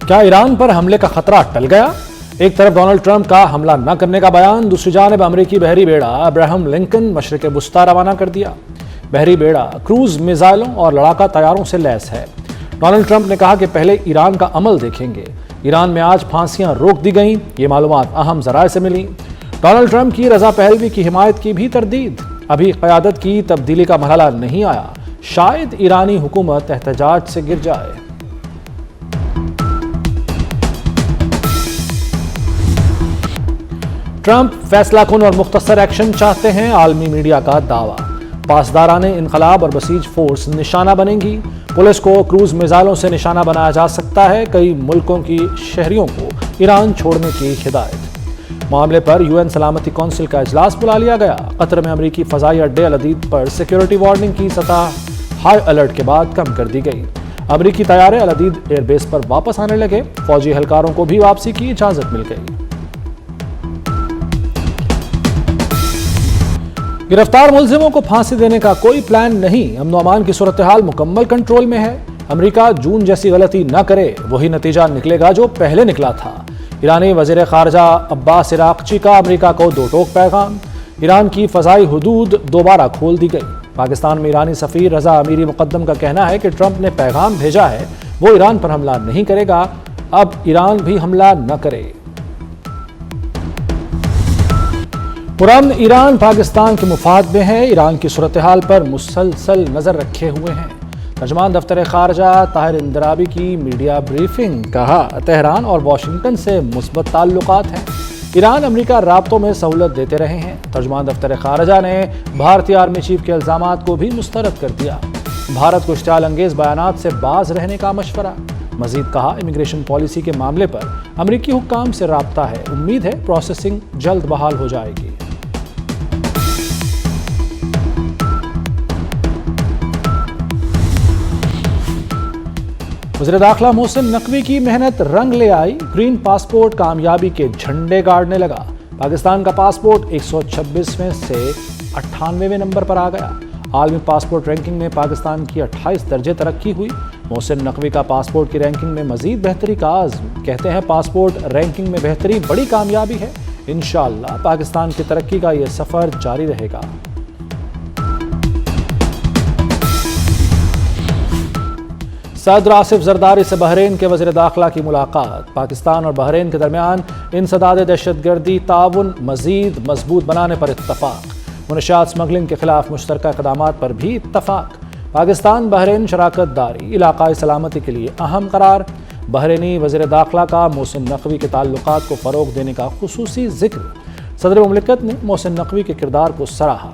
کیا ایران پر حملے کا خطرہ ٹل گیا؟ ایک طرف ڈونلڈ ٹرمپ کا حملہ نہ کرنے کا بیان، دوسری جانب امریکی بحری بیڑا ابراہم لنکن مشرق وسطی روانہ کر دیا۔ بحری بیڑا کروز میزائلوں اور لڑاکا طیاروں سے لیس ہے۔ ڈونلڈ ٹرمپ نے کہا کہ پہلے ایران کا عمل دیکھیں گے۔ ایران میں آج پھانسیاں روک دی گئیں، یہ معلومات اہم ذرائع سے ملی۔ ڈونلڈ ٹرمپ کی رضا پہلوی کی حمایت کی بھی تردید، ابھی قیادت کی تبدیلی کا مرحلہ نہیں آیا، شاید ایرانی حکومت احتجاج سے گر جائے۔ ٹرمپ فیصلہ کن اور مختصر ایکشن چاہتے ہیں، عالمی میڈیا کا دعویٰ۔ پاسداران انقلاب اور بسیج فورس نشانہ بنے گی، پولیس کو کروز میزائلوں سے نشانہ بنایا جا سکتا ہے، کئی ملکوں کی شہریوں کو ایران چھوڑنے کی ہدایت۔ معاملے پر UN سلامتی کونسل کا اجلاس بلا لیا گیا۔ قطر میں امریکی فضائی اڈے العدید پر سیکیورٹی وارننگ کی سطح ہائی الرٹ کے بعد کم کر دی گئی۔ امریکی طیارے العدید ایئر بیس پر واپس آنے لگے، فوجی اہلکاروں کو بھی واپسی کی اجازت مل گئی۔ گرفتار ملزموں کو پھانسی دینے کا کوئی پلان نہیں، امن و امان کی صورتحال مکمل کنٹرول میں ہے۔ امریکہ جون جیسی غلطی نہ کرے، وہی نتیجہ نکلے گا جو پہلے نکلا تھا۔ ایرانی وزیر خارجہ عباس عراقچی کا امریکہ کو دو ٹوک پیغام، ایران کی فضائی حدود دوبارہ کھول دی گئی۔ پاکستان میں ایرانی سفیر رضا امیری مقدم کا کہنا ہے کہ ٹرمپ نے پیغام بھیجا ہے، وہ ایران پر حملہ نہیں کرے گا، اب ایران بھی حملہ نہ کرے۔ پرامن ایران پاکستان کے مفاد میں ہے، ایران کی صورتحال پر مسلسل نظر رکھے ہوئے ہیں۔ ترجمان دفتر خارجہ طاہر اندرابی کی میڈیا بریفنگ، کہا تہران اور واشنگٹن سے مثبت تعلقات ہیں، ایران امریکہ رابطوں میں سہولت دیتے رہے ہیں۔ ترجمان دفتر خارجہ نے بھارتی آرمی چیف کے الزامات کو بھی مسترد کر دیا، بھارت کو اشتعال انگیز بیانات سے باز رہنے کا مشورہ۔ مزید کہا امیگریشن پالیسی کے معاملے پر امریکی حکام سے رابطہ ہے، امید ہے پروسیسنگ جلد بحال ہو جائے گی۔ وزیر داخلہ محسن نقوی کی محنت رنگ لے آئی، گرین پاسپورٹ کامیابی کے جھنڈے گاڑنے لگا۔ پاکستان کا پاسپورٹ 126ویں سے 98ویں نمبر پر آ گیا۔ عالمی پاسپورٹ رینکنگ میں پاکستان کی 28 درجے ترقی ہوئی۔ محسن نقوی کا پاسپورٹ کی رینکنگ میں مزید بہتری کا عزم، کہتے ہیں پاسپورٹ رینکنگ میں بہتری بڑی کامیابی ہے، انشاءاللہ پاکستان کی ترقی کا یہ سفر جاری رہے گا۔ صدر آصف زرداری سے بحرین کے وزیر داخلہ کی ملاقات، پاکستان اور بحرین کے درمیان انسداد دہشت گردی تعاون مزید مضبوط بنانے پر اتفاق، منشیات سمگلنگ کے خلاف مشترکہ اقدامات پر بھی اتفاق، پاکستان بحرین شراکت داری علاقائی سلامتی کے لیے اہم قرار، بحرینی وزیر داخلہ کا محسن نقوی کے تعلقات کو فروغ دینے کا خصوصی ذکر، صدر مملکت نے محسن نقوی کے کردار کو سراہا،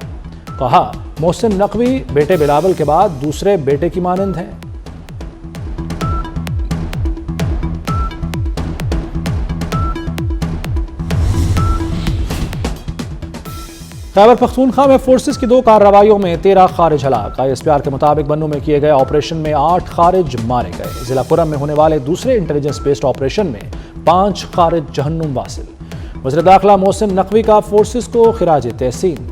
کہا محسن نقوی بیٹے بلاول کے بعد دوسرے بیٹے کی مانند ہیں۔ خیبر پختونخوا میں فورسز کی 2 کارروائیوں میں 13 خارج ہلاک۔ ISPR کے مطابق بنوں میں کیے گئے آپریشن میں 8 خارج مارے گئے۔ ضلع پورم میں ہونے والے دوسرے انٹیلیجنس بیسڈ آپریشن میں 5 خارج جہنم واصل۔ وزیر داخلہ محسن نقوی کا فورسز کو خراج تحسین۔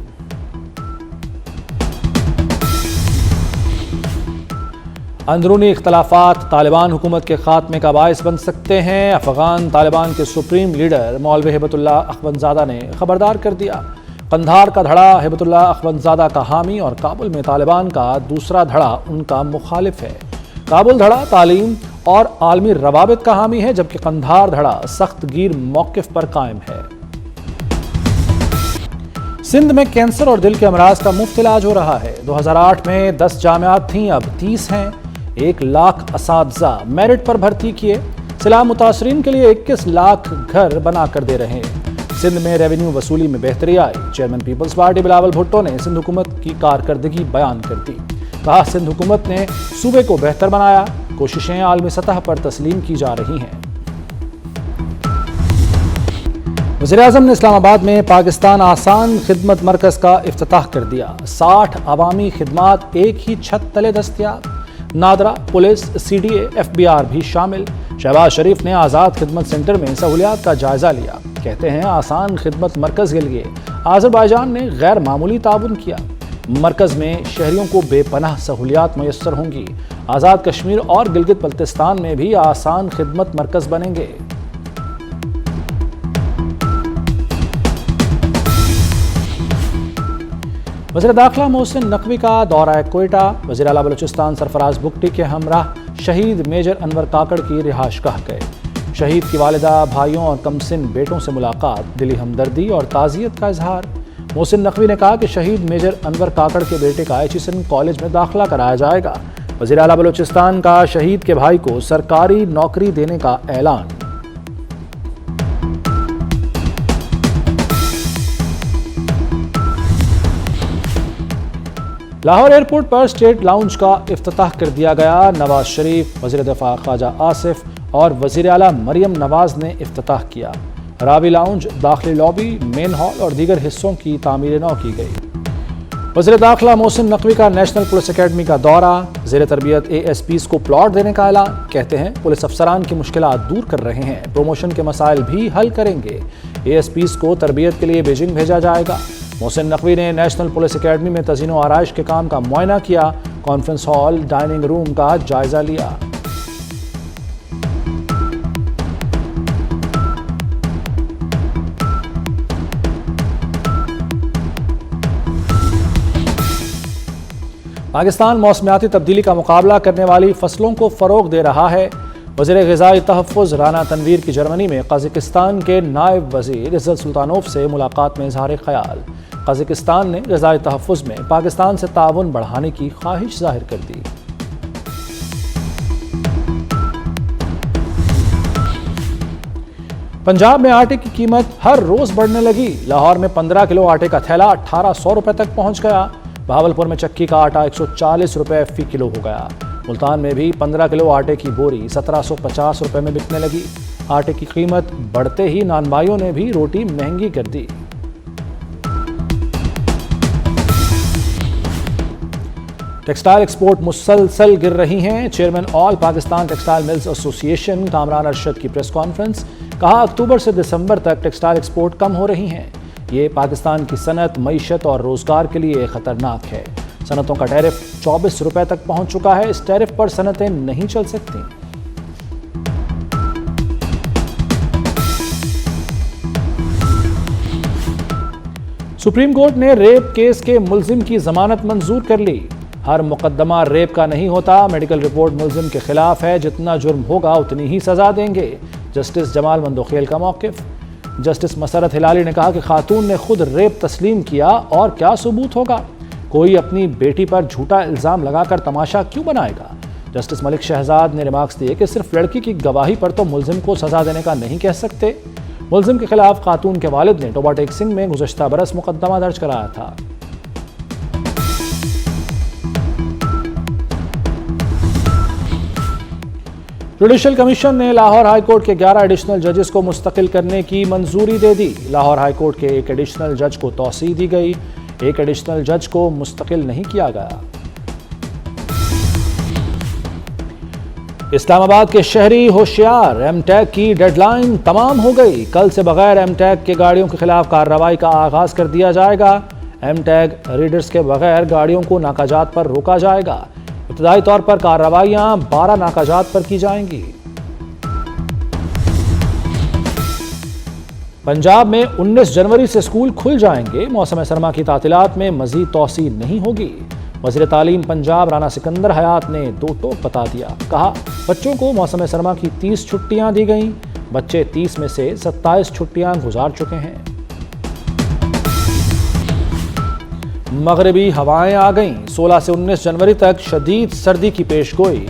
اندرونی اختلافات طالبان حکومت کے خاتمے کا باعث بن سکتے ہیں، افغان طالبان کے سپریم لیڈر مولوی ہیبت اللہ اخوندزادہ نے خبردار کر دیا۔ قندھار کا دھڑا ہیبت اللہ اخوندزادہ کا حامی اور کابل میں طالبان کا دوسرا دھڑا ان کا مخالف ہے۔ کابل دھڑا تعلیم اور عالمی روابط کا حامی ہے، جبکہ قندھار دھڑا سخت گیر موقف پر قائم ہے۔ سندھ میں کینسر اور دل کے امراض کا مفت علاج ہو رہا ہے۔ 2008 میں 10 جامعات تھیں، اب 30 ہیں۔ 1 لاکھ اساتذہ میرٹ پر بھرتی کیے، سیلاب متاثرین کے لیے 21 لاکھ گھر بنا کر دے رہے ہیں۔ سندھ میں ریونیو وصولی میں بہتری آئی، chairman Peoples Party Bilawal Bhutto نے سندھ حکومت کی کارکردگی بیان کر دی، کہا سندھ حکومت نے صوبے کو بہتر بنایا، کوششیں عالمی سطح پر تسلیم کی جا رہی ہیں۔ وزیر اعظم نے اسلام آباد میں پاکستان آسان خدمت مرکز کا افتتاح کر دیا، 60 عوامی خدمات ایک ہی چھت تلے دستیاب، نادرا، پولیس، CDA، FBR بھی شامل۔ شہباز شریف نے آزاد خدمت سینٹر میں سہولیات کا جائزہ لیا، کہتے ہیں آسان خدمت مرکز کے لیے آذربائیجان نے غیر معمولی تعاون کیا، مرکز میں شہریوں کو بے پناہ سہولیات میسر ہوں گی، آزاد کشمیر اور گلگت بلتستان میں بھی آسان خدمت مرکز بنیں گے۔ وزیر داخلہ محسن نقوی کا دورہ کوئٹہ، وزیر اعلیٰ بلوچستان سرفراز بگٹی کے ہمراہ شہید میجر انور کاکڑ کی رہائش گاہ گئے۔ شہید کی والدہ، بھائیوں اور کمسن بیٹوں سے ملاقات، دلی ہمدردی اور تعزیت کا اظہار۔ محسن نقوی نے کہا کہ شہید میجر انور کاکڑ کے بیٹے کا ایچیسن کالج میں داخلہ کرایا جائے گا۔ وزیر اعلیٰ بلوچستان کا شہید کے بھائی کو سرکاری نوکری دینے کا اعلان۔ لاہور ایئرپورٹ پر اسٹیٹ لاؤنج کا افتتاح کر دیا گیا۔ نواز شریف، وزیر دفاع خواجہ آصف اور وزیر اعلیٰ مریم نواز نے افتتاح کیا۔ راوی لاؤنج، داخلی لابی، مین ہال اور دیگر حصوں کی تعمیر نو کی گئی۔ وزیر داخلہ محسن نقوی کا نیشنل پولیس اکیڈمی کا دورہ، زیر تربیت ASPs کو پلاٹ دینے کا اعلان۔ کہتے ہیں پولیس افسران کی مشکلات دور کر رہے ہیں، پروموشن کے مسائل بھی حل کریں گے۔ ASPs کو تربیت کے لیے بیجنگ بھیجا جائے گا۔ محسن نقوی نے نیشنل پولیس اکیڈمی میں تزئین و آرائش کے کام کا معائنہ کیا، کانفرنس ہال، ڈائننگ روم کا جائزہ لیا۔ پاکستان موسمیاتی تبدیلی کا مقابلہ کرنے والی فصلوں کو فروغ دے رہا ہے۔ وزیر غذائی تحفظ رانا تنویر کی جرمنی میں قازقستان کے نائب وزیر عزت سلطانوف سے ملاقات میں اظہار خیال۔ قازقستان نے غذائی تحفظ میں پاکستان سے تعاون بڑھانے کی خواہش ظاہر کر دی۔ پنجاب میں آٹے کی قیمت ہر روز بڑھنے لگی۔ لاہور میں 15 کلو آٹے کا تھیلا 1800 روپے تک پہنچ گیا۔ بہاولپور میں چکی کا آٹا 140 روپے فی کلو ہو گیا۔ ملتان میں بھی 15 کلو آٹے کی بوری 1750 روپے میں بکنے لگی۔ آٹے کی قیمت بڑھتے ہی نان بھائیوں نے بھی روٹی مہنگی کر دی۔ ٹیکسٹائل ایکسپورٹ مسلسل گر رہی ہیں۔ چیئرمین آل پاکستان ٹیکسٹائل ملز ایسوسی ایشن کامران ارشد کی پریس کانفرنس، کہا اکتوبر سے دسمبر تک ٹیکسٹائل ایکسپورٹ کم ہو رہی ہیں۔ یہ پاکستان کی صنعت، معیشت اور روزگار کے لیے خطرناک ہے۔ صنعتوں کا ٹیرف 24 روپے تک پہنچ چکا ہے۔ اس ٹیرف پر صنعتیں نہیں چل سکتی۔ سپریم کورٹ نے ریپ کیس کے ملزم کی ضمانت منظور کر لی۔ ہر مقدمہ ریپ کا نہیں ہوتا، میڈیکل رپورٹ ملزم کے خلاف ہے، جتنا جرم ہوگا اتنی ہی سزا دیں گے۔ جسٹس جمال مندوخیل کا موقف۔ جسٹس مسرت ہلالی نے کہا کہ خاتون نے خود ریپ تسلیم کیا اور کیا ثبوت ہوگا؟ کوئی اپنی بیٹی پر جھوٹا الزام لگا کر تماشا کیوں بنائے گا؟ جسٹس ملک شہزاد نے ریمارکس دیے کہ صرف لڑکی کی گواہی پر تو ملزم کو سزا دینے کا نہیں کہہ سکتے۔ ملزم کے خلاف خاتون کے والد نے ٹوبا ٹیک سنگھ میں گزشتہ برس مقدمہ درج کرایا تھا۔ جوڈیشل کمیشن نے لاہور ہائی کورٹ کے 11 ایڈیشنل ججز کو مستقل کرنے کی منظوری دے دی۔ لاہور ہائی کورٹ کے ایک ایڈیشنل جج کو توسیع دی گئی، ایک ایڈیشنل جج کو مستقل نہیں کیا گیا۔ اسلام آباد کے شہری ہوشیار، ایم ٹیک کی ڈیڈ لائن تمام ہو گئی۔ کل سے بغیر ایم ٹیک کے گاڑیوں کے خلاف کارروائی کا آغاز کر دیا جائے گا۔ ایم ٹیگ ریڈرز کے بغیر گاڑیوں کو ناکہ جات پر روکا جائے گا۔ ابتدائی طور پر کارروائیاں 12 ناکہ جات پر کی جائیں گی۔ پنجاب میں 19 جنوری سے اسکول کھل جائیں گے۔ موسم سرما کی تعطیلات میں مزید توسیع نہیں ہوگی۔ وزیر تعلیم پنجاب رانا سکندر حیات نے دو ٹوک بتا دیا۔ کہا بچوں کو موسم سرما کی 30 چھٹیاں دی گئیں، بچے 30 میں سے 27 چھٹیاں گزار چکے ہیں۔ مغربی ہوائیں آ گئیں۔ 16 سے 19 جنوری تک شدید سردی کی پیش گوئی۔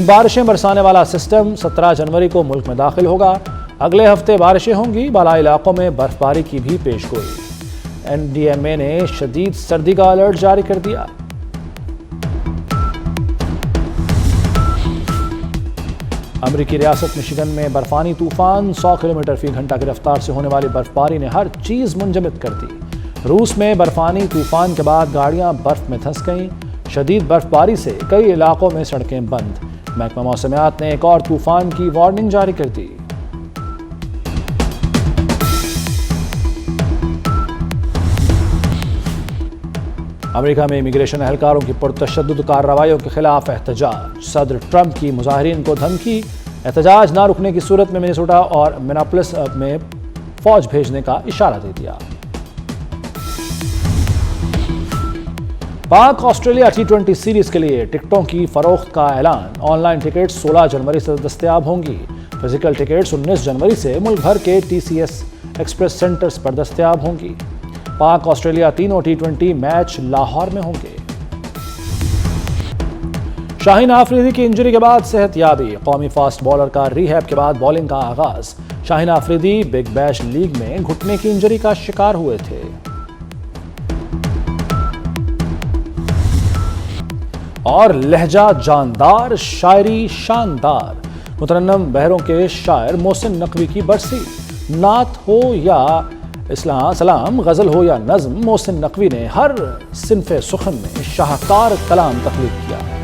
بارشیں برسانے والا سسٹم 17 جنوری کو ملک میں داخل ہوگا۔ اگلے ہفتے بارشیں ہوں گی۔ بالائی علاقوں میں برف باری کی بھی پیش گوئی۔ NDMA نے شدید سردی کا الرٹ جاری کر دیا۔ امریکی ریاست مشیگن میں برفانی طوفان، 100 کلومیٹر فی گھنٹہ کی رفتار سے ہونے والی برف باری نے ہر چیز منجمد کر دی۔ روس میں برفانی طوفان کے بعد گاڑیاں برف میں دھنس گئیں۔ شدید برف باری سے کئی علاقوں میں سڑکیں بند۔ محکمہ موسمیات نے ایک اور طوفان کی وارننگ جاری کر دی۔ امریکہ میں امیگریشن اہلکاروں کی پرتشدد کارروائیوں کے خلاف احتجاج، صدر ٹرمپ کی مظاہرین کو دھمکی، احتجاج نہ رکنے کی صورت میں منیسوٹا اور منیاپولس میں فوج بھیجنے کا اشارہ دے دیا۔ پاک آسٹریلیا T20 سیریز کے لیے ٹکٹوں کی فروخت کا اعلان، آن لائن ٹکٹس 16 جنوری سے دستیاب ہوں گی، فزیکل ٹکٹس 19 جنوری سے ملک بھر کے TCS ایکسپریس سینٹرز پر دستیاب ہوں گی۔ پاک آسٹریلیا تینوں T20 میچ لاہور میں ہوں گے۔ شاہین آفریدی کی انجری کے بعد صحت یابی، قومی فاسٹ بالر کا ریہیب کے بعد بالنگ کا آغاز۔ شاہین آفریدی بگ بیش لیگ میں گھٹنے کی انجری کا شکار ہوئے تھے۔ اور لہجہ جاندار، شاعری شاندار، مترنم بہروں کے شاعر محسن نقوی کی برسی۔ نعت ہو یا سلام، غزل ہو یا نظم، محسن نقوی نے ہر صنف سخن میں شاہکار کلام تخلیق کیا۔